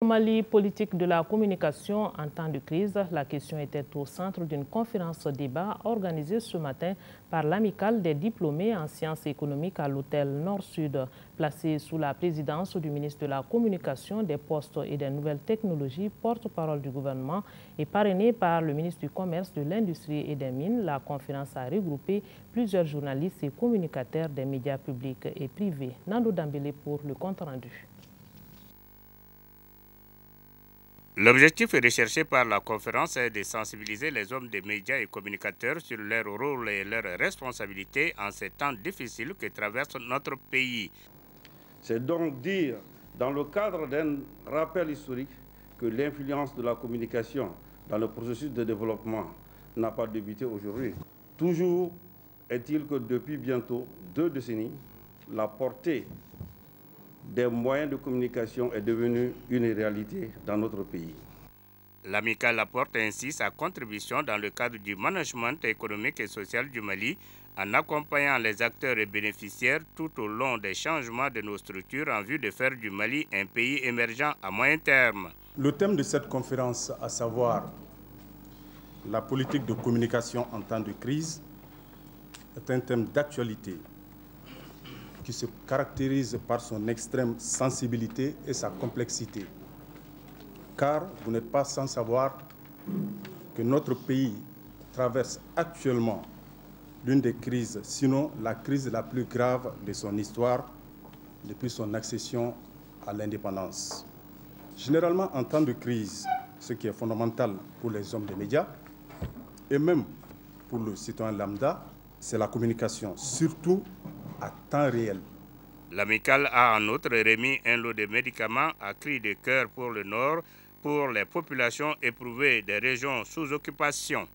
Au Mali, politique de la communication en temps de crise, la question était au centre d'une conférence débat organisée ce matin par l'amicale des diplômés en sciences économiques à l'hôtel Nord-Sud, placé sous la présidence du ministre de la Communication, des Postes et des Nouvelles Technologies, porte-parole du gouvernement, et parrainée par le ministre du Commerce, de l'Industrie et des Mines. La conférence a regroupé plusieurs journalistes et communicateurs des médias publics et privés. Nando Dambélé pour le compte-rendu. L'objectif recherché par la conférence est de sensibiliser les hommes des médias et communicateurs sur leur rôle et leurs responsabilités en ces temps difficiles que traverse notre pays. C'est donc dire, dans le cadre d'un rappel historique, que l'influence de la communication dans le processus de développement n'a pas débuté aujourd'hui. Toujours est-il que depuis bientôt 2 décennies, la portée des moyens de communication est devenue une réalité dans notre pays. L'amicale apporte ainsi sa contribution dans le cadre du management économique et social du Mali en accompagnant les acteurs et bénéficiaires tout au long des changements de nos structures en vue de faire du Mali un pays émergent à moyen terme. Le thème de cette conférence, à savoir la politique de communication en temps de crise, est un thème d'actualité qui se caractérise par son extrême sensibilité et sa complexité. Car vous n'êtes pas sans savoir que notre pays traverse actuellement l'une des crises, sinon la crise la plus grave de son histoire depuis son accession à l'indépendance. Généralement, en temps de crise, ce qui est fondamental pour les hommes des médias et même pour le citoyen lambda, c'est la communication, surtout à temps réel. L'amicale a en outre remis un lot de médicaments à cri de cœur pour le Nord, pour les populations éprouvées des régions sous occupation.